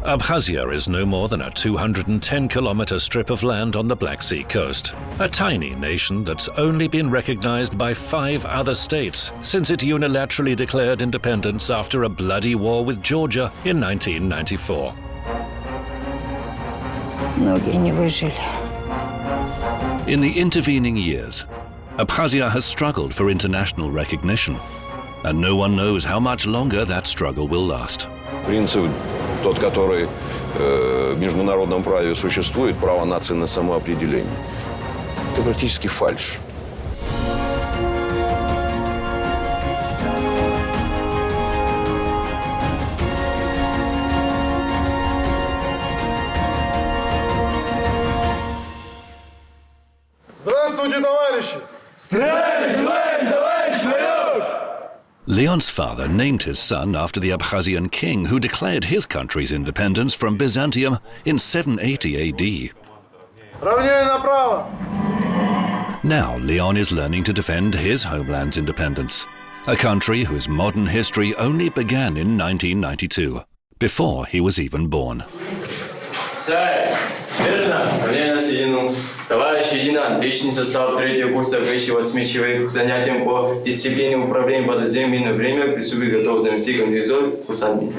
Abkhazia is no more than a 210-kilometer strip of land on the Black Sea coast, a tiny nation that's only been recognized by 5 other states since it unilaterally declared independence after a bloody war with Georgia in 1994. In the intervening years, Abkhazia has struggled for international recognition, and no one knows how much longer that struggle will last. Принцип, тот, который в международном праве существует, право нации на самоопределение, это практически фальшь. Здравствуйте, товарищи! Здравствуйте, товарищ майор! Leon's father named his son after the Abkhazian king who declared his country's independence from Byzantium in 780 AD. Равнее направо! Now Leon is learning to defend his homeland's independence, a country whose modern history only began in 1992, before he was even born. Товарищ лейтенант, личный состав 3-го курса высшего смечевых к занятиям по дисциплине управления подразделением время приступить готов заместить конвизор курсант.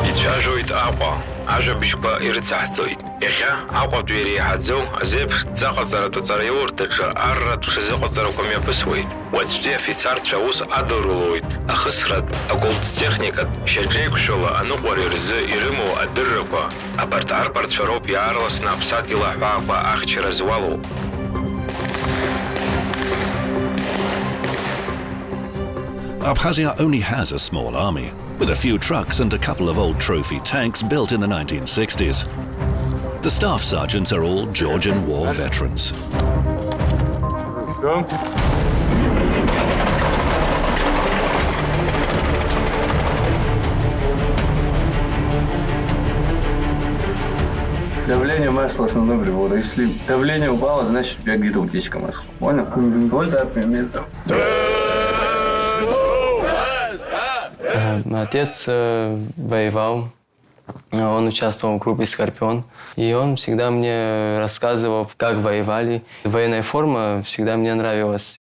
يتفاجئ أقوى عجب بشبا إرتاحتوي إخا أقوى دويري حزو زب تزاقزر تزاريور تجا أرد خزاقزر كم يبسويت وتجي في تارت فوس أدرولويت أخسرت أقول تكنيكا شجيك شولا أنقور يرز يرمو أدرقا أبرت أربرت فروب يارلس نابساكي لحبابا أخشر زوالو. Abkhazia only has a small army, with a few trucks and a couple of old trophy tanks built in the 1960s. The staff sergeants are all Georgian war veterans. Давление масла основной прибор. Если давление упало, значит у тебя где-то утечка масла. Понял? Вольт арпиметр. Отец воевал, он участвовал в группе «Скорпион», и он всегда мне рассказывал, как воевали. Военная форма всегда мне нравилась.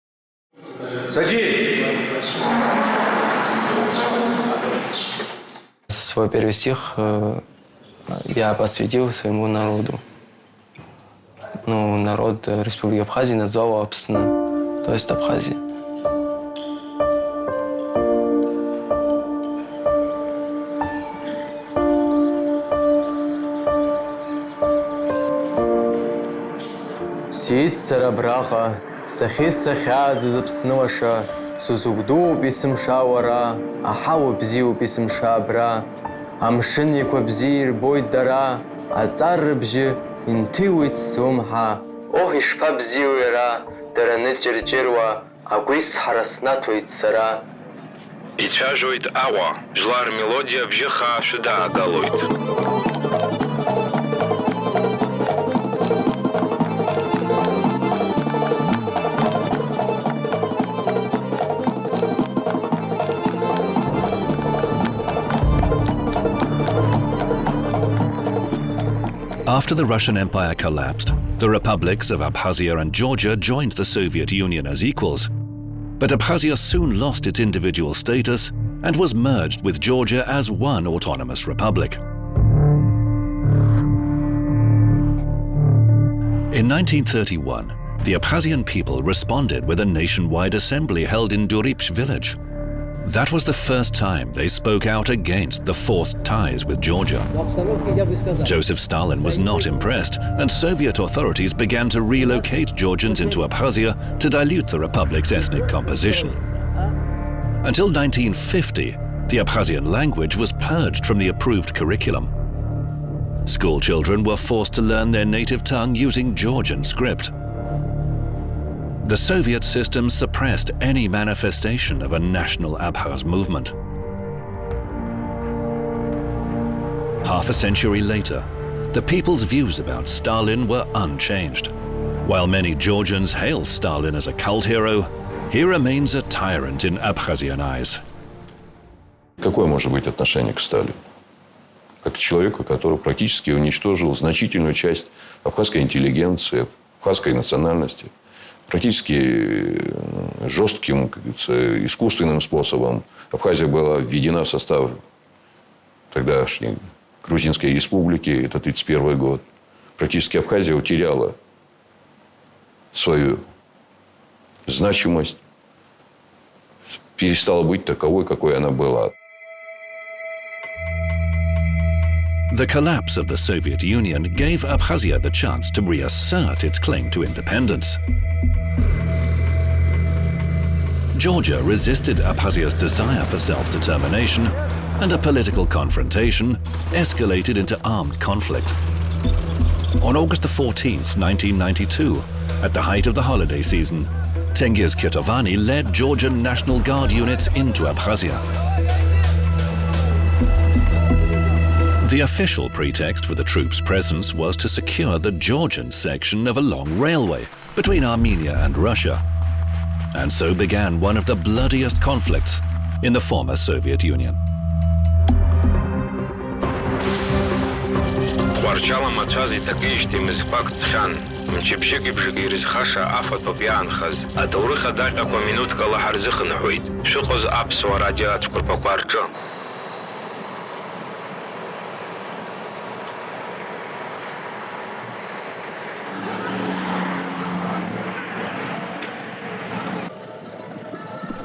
Садись! Свой первый стих я посвятил своему народу. Ну, народ Республики Абхазии назвал его Абсна, то есть Абхазия. Сид сарабраха, сахис сахяз запснуаша, сузугду писем шауара, ахау бзиу писем шабра, амшинник бзир бойд дара, а цар бжи интиуит сумха. Ох ишпа бзиуера, даранит джерджерва, а гуис хараснатуит сара. يتفاجئ أقوى جلار ميلوديا بجخا شدا أقالويت. After the Russian Empire collapsed, the republics of Abkhazia and Georgia joined the Soviet Union as equals. But Abkhazia soon lost its individual status and was merged with Georgia as one autonomous republic. In 1931, the Abkhazian people responded with a nationwide assembly held in Duripsh village. That was the first time they spoke out against the forced ties with Georgia. Joseph Stalin was not impressed, and Soviet authorities began to relocate Georgians into Abkhazia to dilute the republic's ethnic composition. Until 1950, the Abkhazian language was purged from the approved curriculum. School children were forced to learn their native tongue using Georgian script. The Soviet system suppressed any manifestation of a national Abkhaz movement. Half a century later, the people's views about Stalin were unchanged. While many Georgians hail Stalin as a cult hero, he remains a tyrant in Abkhazian eyes. Какое может быть отношение к Сталину? Как к человеку, который практически уничтожил значительную часть абхазской интеллигенции, абхазской национальности. Практически жестким, как говорится, искусственным способом. Абхазия была введена в состав тогдашней Грузинской республики. Это 1931 год. Практически Абхазия утеряла свою значимость. Перестала быть таковой, какой она была. The collapse of the Soviet Union gave Abkhazia the chance to reassert its claim to independence. Georgia resisted Abkhazia's desire for self-determination, and a political confrontation escalated into armed conflict. On August 14, 1992, at the height of the holiday season, Tengiz Ketovani led Georgian National Guard units into Abkhazia. The official pretext for the troops' presence was to secure the Georgian section of a long railway between Armenia and Russia. And so began one of the bloodiest conflicts in the former Soviet Union. Хуарчала мацази такишти мизпак цхан. Мчипшики бжики ризхаша афат попьянхаз. А таурыха далька ко минутка лахарзыхн хуит. Шухоз апсуа радиат курпакварча.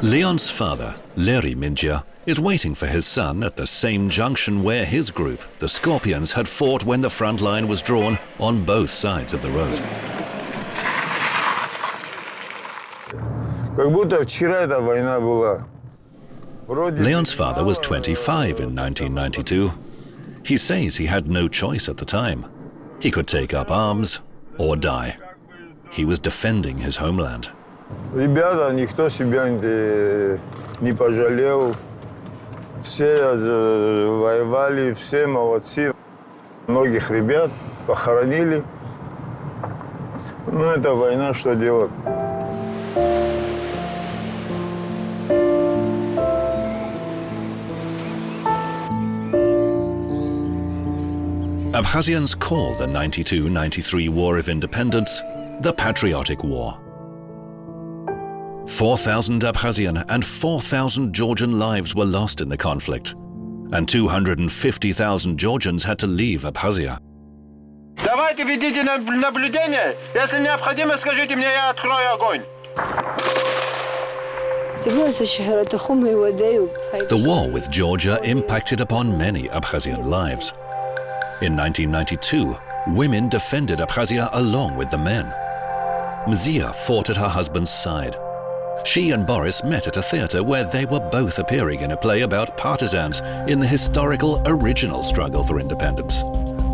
Leon's father, Leri Minja, is waiting for his son at the same junction where his group, the Scorpions, had fought when the front line was drawn on both sides of the road. Как будто вчера эта война была. Leon's father was 25 in 1992. He says he had no choice at the time. He could take up arms or die. He was defending his homeland. Ребята, никто себя не пожалел. Все воевали, все молодцы. Многих ребят похоронили. Ну, это война, что делать? Abkhazians call the 92-93 War of Independence the Patriotic War. 4,000 Abkhazian and 4,000 Georgian lives were lost in the conflict, and 250,000 Georgians had to leave Abkhazia. Давайте ведите наблюдение. Если необходимо, скажите мне, я открою огонь. The war with Georgia impacted upon many Abkhazian lives. In 1992, women defended Abkhazia along with the men. Mzia fought at her husband's side. She and Boris met at a theatre where they were both appearing in a play about partisans in the historical original struggle for independence.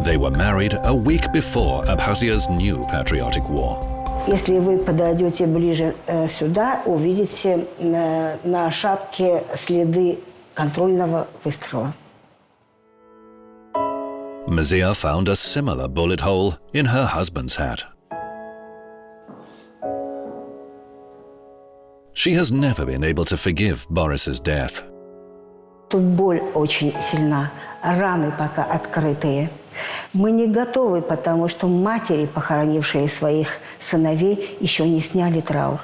They were married a week before Abkhazia's new patriotic war. Если вы подойдете ближе сюда, увидите на шапке следы контрольного выстрела. Mzia found a similar bullet hole in her husband's hat. She has never been able to forgive Boris's death. Тут боль очень сильна, раны пока открытые. Мы не готовы, потому что матери, похоронившие своих сыновей, еще не сняли траур.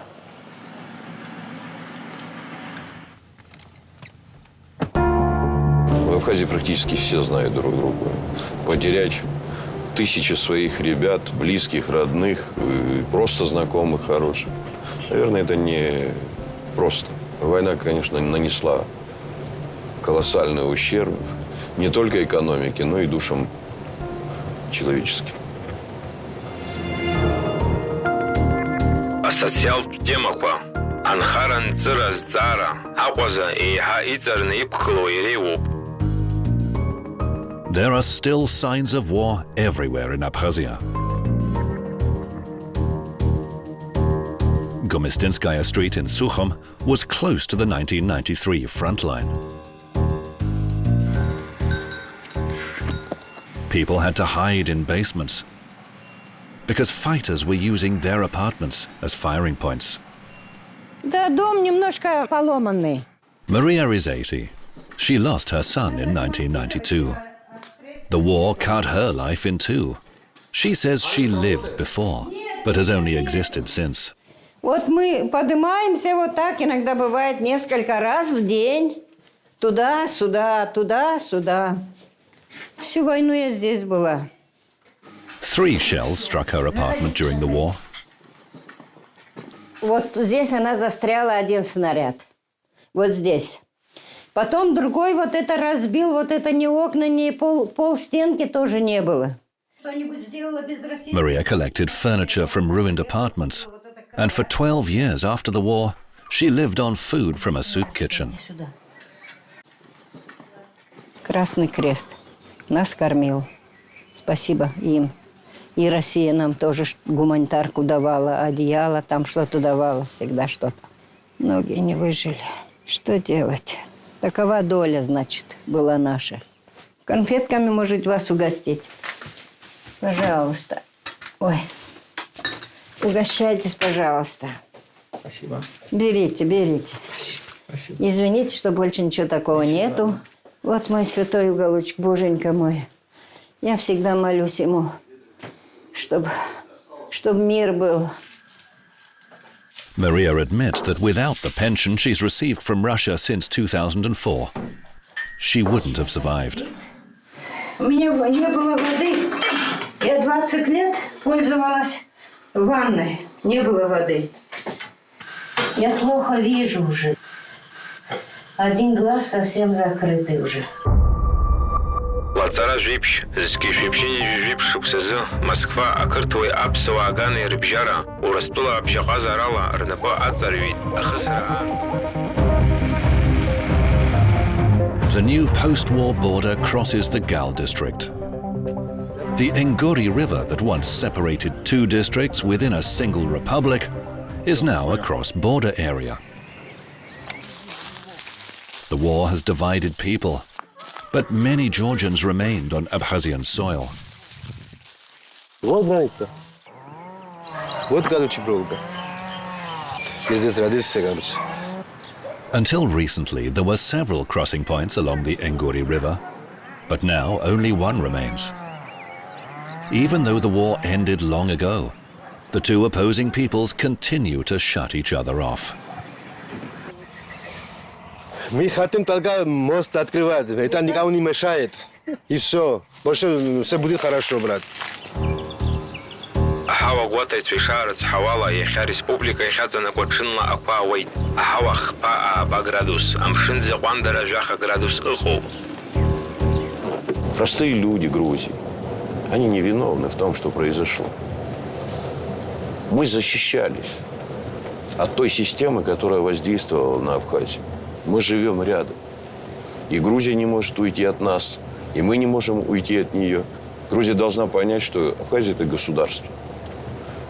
В Абхазии практически все знают друг друга. Потерять тысячи своих ребят, близких, родных, просто знакомых, хороших. Наверное, это не просто. Война, конечно, нанесла колоссальный ущерб не только экономике, но и душам человеческим. Асоциал-демоква. Анхаран цираз цара. Акваза и хаицарны ипклоиревуп. There are still signs of war everywhere in Abkhazia. Gomestinskaya Street in Sukhum was close to the 1993 front line. People had to hide in basements because fighters were using their apartments as firing points. Да, дом немножко поломанный. Maria is 80. She lost her son in 1992. The war cut her life in two. She says she lived before, but has only existed since. Вот мы поднимаемся вот так, иногда бывает несколько раз в день. Туда-сюда, туда-сюда. Всю войну я здесь была. 3 shells struck her apartment during the war. Вот здесь она застряла один снаряд. Вот здесь. Потом другой вот это разбил, вот это ни окна, ни пол стенки тоже не было. Maria collected furniture from ruined apartments, and for 12 years after the war, she lived on food from a soup kitchen. Красный Крест нас кормил. Спасибо им. И Россия нам тоже гуманитарку давала, одеяло, там что-то давала, всегда что-то. Многие не выжили. Что делать? Такова доля, значит, была наша. Конфетками, может, вас угостить. Пожалуйста. Ой. Угощайтесь, пожалуйста. Спасибо. Берите, берите. Спасибо. Извините, что больше ничего такого нету. Вот мой святой уголочек, Боженька мой. Я всегда молюсь ему, чтобы мир был. Maria admits that without the pension she's received from Russia since 2004, she wouldn't have survived. У меня не было воды. Я 20 лет пользовалась ванной. Не было воды. Я плохо вижу уже. Один глаз совсем закрытый уже. Лацара жвипш, зки жвипшини жвипш псазы, Москва акыртвой апсова аганы рыбжара, урастула апжаға зарала, арнапа ацарвит, ахысра. The new post-war border crosses the Gal district. The Ngori River that once separated 2 districts within a single republic is now a cross-border area. The war has divided people, but many Georgians remained on Abkhazian soil. Вот граница. Вот, короче, проволока. Я здесь родился, короче. Until recently, there were several crossing points along the Ngori River, but now only one remains. Even though the war ended long ago, the 2 opposing peoples continue to shut each other off. Мы хотим только мост открывать. Это никому не мешает. И все. Больше все будет хорошо, брат. Ахава гвата ицвишарец хавала, ехя республика ехязана кочинла аква вейт. Ахава хпа ба градус, амшинзе гвандара жаха градус иху. Простые люди Грузии, они не виновны в том, что произошло. Мы защищались от той системы, которая воздействовала на Абхазию. Мы живем рядом. И Грузия не может уйти от нас, и мы не можем уйти от нее. Грузия должна понять, что Абхазия – это государство.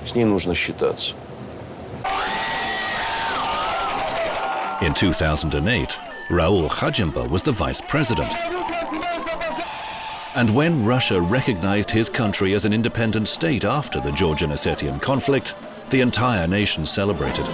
С ней нужно считаться. In 2008, Raul Khajimba was the vice president. And when Russia recognized his country as an independent state after the Georgian-Ossetian conflict, the entire nation celebrated.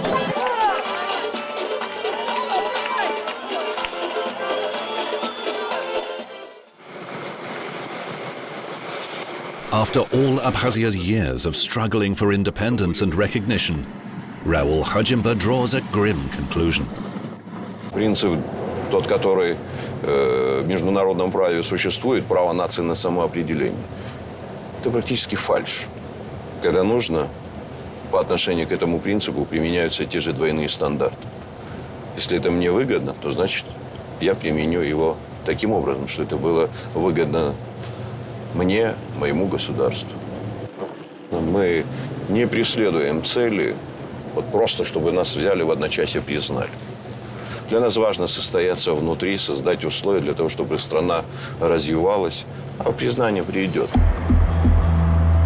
After all Abkhazia's years of struggling for independence and recognition, Raul Khajimba draws a grim conclusion. Принцип, тот, который в международном праве существует, право нации на самоопределение, это практически фальшь. Когда нужно, по отношению к этому принципу применяются те же двойные стандарты. Если это мне выгодно, то значит я применю его таким образом, что это было выгодно мне, моему государству. Мы не преследуем цели, вот просто чтобы нас взяли в одночасье признали. Для нас важно состояться внутри, создать условия для того, чтобы страна развивалась, а признание придет.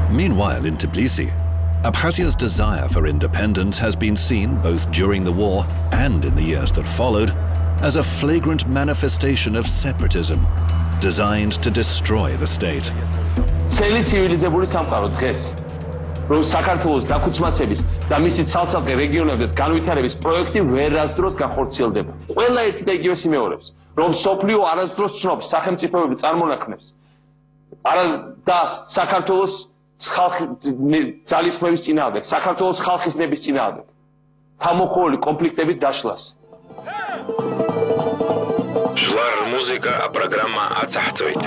Meanwhile, in Tbilisi, Abkhazia's desire for independence has been seen both during the war and in the years that followed as a flagrant manifestation of separatism designed to destroy the state. Цели ცივილიზებული სამყარო დღეს რომ საქართველოს დაქუცმაცების და მისი ცალ-ცალკე რეგიონებად განვითარების პროექტი ვერასდროს განხორციელდება. ყველა ერთი და იგივე იმეორებს, რომ სოფლიო არასდროს ცნობს სახელმწიფოების წარმონაქმნებს. და საქართველოს ძალისხმევის წინააღმდეგ, საქართველოს ხალხის ნების წინააღმდეგ. თამოხოველი კონფლიქტებით დაშლას. Жлар музыка, а программа ацахцойт.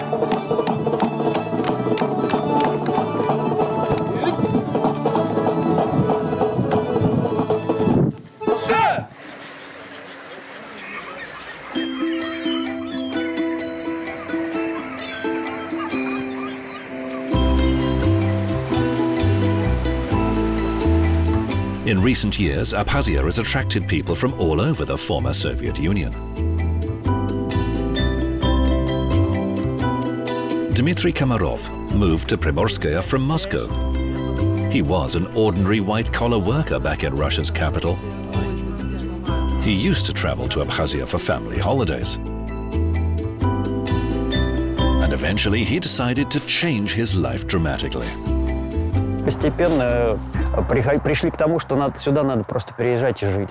In recent years, Abkhazia has attracted people from all over the former Soviet Union. Dmitry Komarov moved to Primorskaya from Moscow. He was an ordinary white-collar worker back in Russia's capital. He used to travel to Abkhazia for family holidays. And eventually he decided to change his life dramatically. Постепенно пришли к тому, что сюда надо просто переезжать и жить.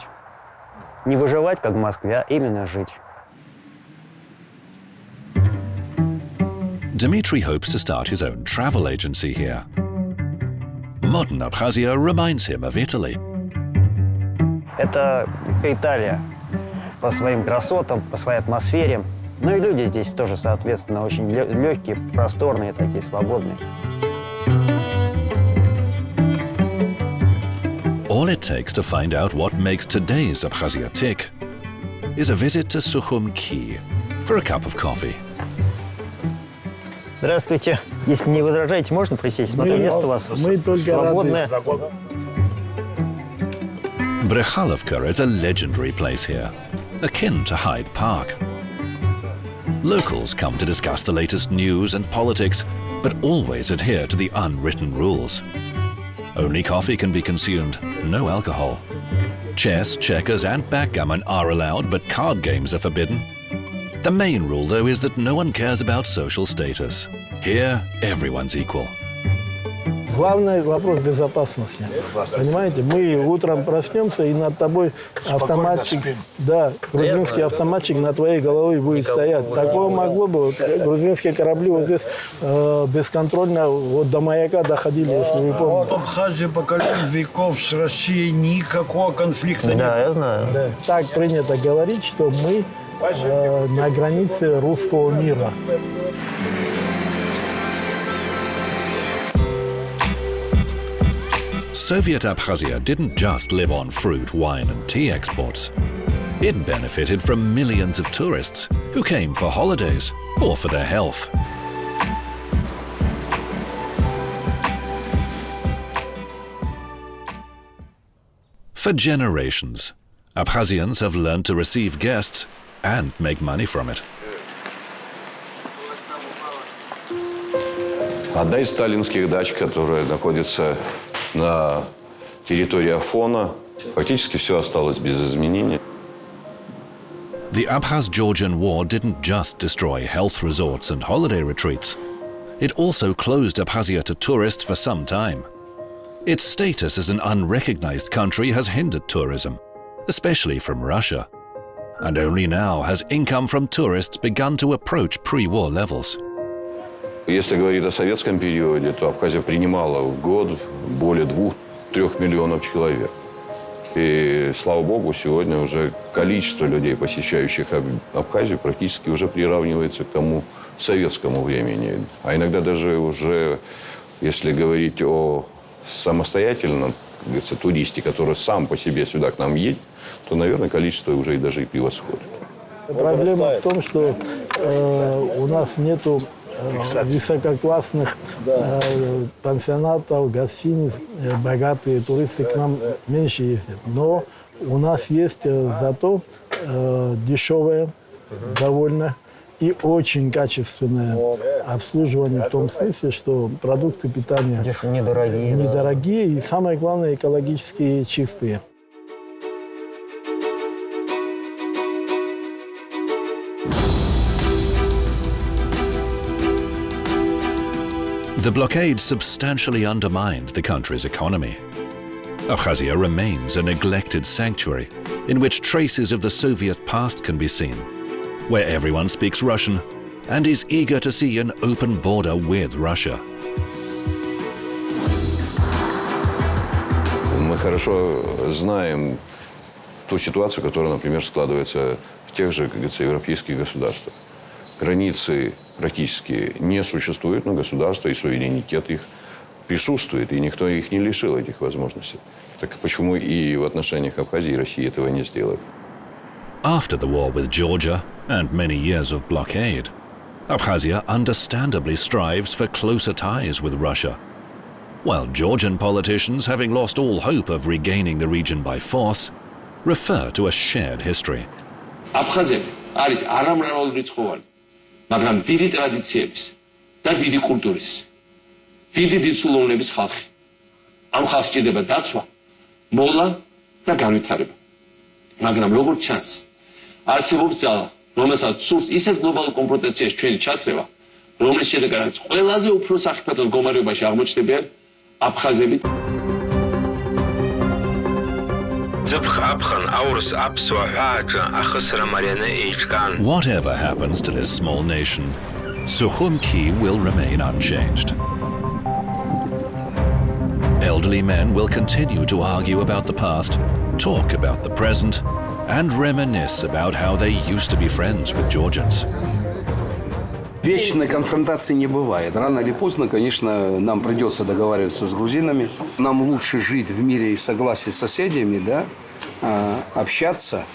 Не выживать, как в Москве, а именно жить. Dmitry hopes to start his own travel agency here. Modern Abkhazia reminds him of Italy. Это Италия по своим красотам, по своей атмосфере. Ну и люди здесь тоже, соответственно, очень легкие, просторные, такие свободные. All it takes to find out what makes today's Abkhazia tick is a visit to Sukhum Key for a cup of coffee. Здравствуйте. Если не возражаете, можно присесть? Смотрю, место у вас свободное. Brekhalovka is a legendary place here, akin to Hyde Park. Locals come to discuss the latest news and politics, but always adhere to the unwritten rules. Only coffee can be consumed, no alcohol. Chess, checkers and backgammon are allowed, but card games are forbidden. The main rule, though, is that no one cares about social status. Here, everyone's equal. Главный вопрос безопасности. Понимаете, мы утром проснемся, и над тобой автоматчик, да, грузинский автоматчик над твоей головой будет стоять. Такое могло бы, вот, грузинские корабли вот здесь бесконтрольно вот до маяка доходили, если вы помните. В Абхазии поколение веков с Россией никакого конфликта нет. Да, я знаю. Да. Так принято говорить, что мы на границе русского мира. Soviet Abkhazia didn't just live on fruit, wine and tea exports. It benefited from millions of tourists who came for holidays or for their health. For generations, Abkhazians have learned to receive guests and make money from it. Одна из сталинских дач, которая находится на территории Афона, фактически все осталось без изменений. The Abkhaz-Georgian War didn't just destroy health resorts and holiday retreats. It also closed Abkhazia to tourists for some time. Its status as an unrecognized country has hindered tourism, especially from Russia. And only now has income from tourists begun to approach pre-war levels. Если говорить о советском периоде, то Абхазия принимала в год более 2-3 миллионов человек. И, слава богу, сегодня уже количество людей, посещающих Абхазию, практически уже приравнивается к тому советскому времени. А иногда даже уже, если говорить о самостоятельном, как говорится, туристе, который сам по себе сюда к нам едет, то, наверное, количество уже и даже и превосходит. Проблема в том, что у нас нету высококлассных пансионатов, гостиниц, богатые туристы к нам меньше ездят. Но у нас есть зато дешевое довольно и очень качественное обслуживание в том смысле, что продукты питания недорогие и, самое главное, экологически чистые. The blockade substantially undermined the country's economy. Abkhazia remains a neglected sanctuary in which traces of the Soviet past can be seen, where everyone speaks Russian and is eager to see an open border with Russia. Мы хорошо знаем ту ситуацию, которая, например, складывается в тех же, как говорится, европейских государствах. Границы практически не существует, но государство и суверенитет их присутствует, и никто их не лишил этих возможностей. Так почему и в отношениях Абхазии и России этого не сделали? After the war with Georgia and many years of blockade, Abkhazia understandably strives for closer ties with Russia, while Georgian politicians, having lost all hope of regaining the region by force, refer to a shared history. აფხაზები არის არამრავალრიცხოვანი, მაგრამ დიდი ტრადიციების და დიდი კულტურის, დიდი დიდსულოვნების ხალხი. ამ ხალხს ჭირდება დაცვა, მოვლა და განვითარება. მაგრამ როგორც ჩანს, არსებობს ძალა, რომელსაც სურს ისეთ გლობალურ კონფრონტაციაში ჩვენი ჩათრევა, რომლის შედეგადაც ყველაზე უფრო სახიფათო მდგომარეობაში აღმოჩნდებიან აფხაზები. Whatever happens to this small nation, Sukhum Ki will remain unchanged. Elderly men will continue to argue about the past, talk about the present, and reminisce about how they used to be friends with Georgians. Вечной конфронтации не бывает. Рано или поздно, конечно, нам придется договариваться с грузинами. Нам лучше жить в мире и в согласии с соседями, да, общаться.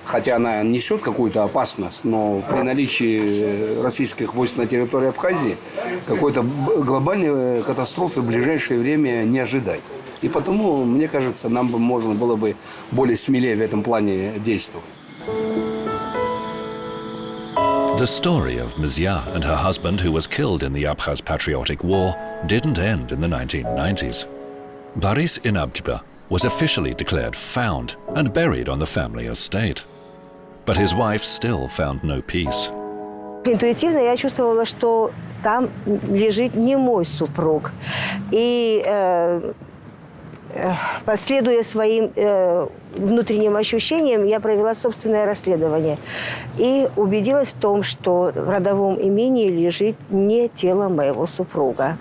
Хотя она несет какую-то опасность, но при наличии российских войск на территории Абхазии какой-то глобальной катастрофы в ближайшее время не ожидать. И потому, мне кажется, нам бы можно было бы более смелее в этом плане действовать. The story of Mizia and her husband, who was killed in the Abkhaz Patriotic War, didn't end in the 1990s. Boris in Abkhazia was officially declared found and buried on the family estate. But his wife still found no peace. Интуитивно я чувствовала, что там лежит не мой супруг. И последуя своим внутренним ощущениям, я провела собственное расследование и убедилась в том, что в родовом имении лежит не тело моего супруга.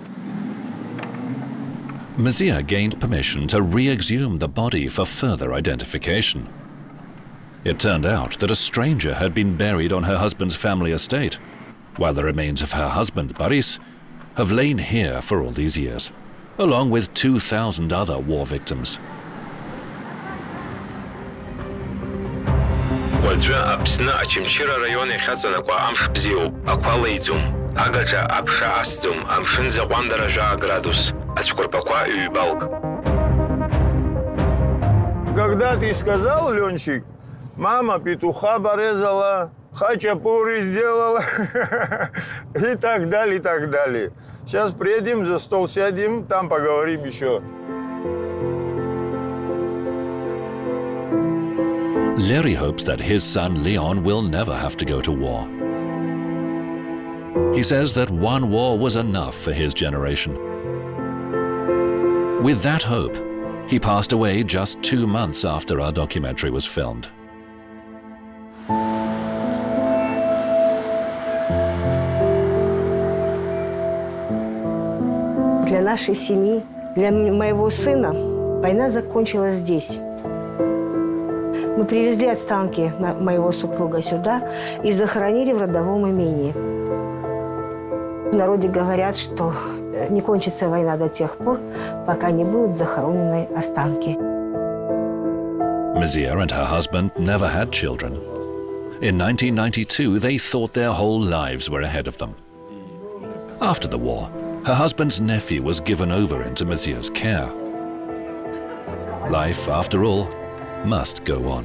Mizia gained permission to re-exhume the body for further identification. It turned out that a stranger had been buried on her husband's family estate, while the remains of her husband, Boris, have lain here for all these years, along with 2,000 other war victims. Когда ты сказал, Ленчик, мама петуха порезала, хачапури сделала и так далее, и так далее. Сейчас приедем, за стол сядем, там поговорим еще. Larry hopes that his son Leon will never have to go to war. He says that one war was enough for his generation. With that hope, he passed away just 2 months after our documentary was filmed. Для нашей семьи, для моего сына, война закончилась здесь. Мы привезли останки моего супруга сюда и захоронили в родовом имении. В народе говорят, что не кончится война до тех пор, пока не будут захоронены останки. Mizia and her husband never had children. In 1992, they thought their whole lives were ahead of them. After the war, her husband's nephew was given over into Mizia's care. Life, after all, must go on.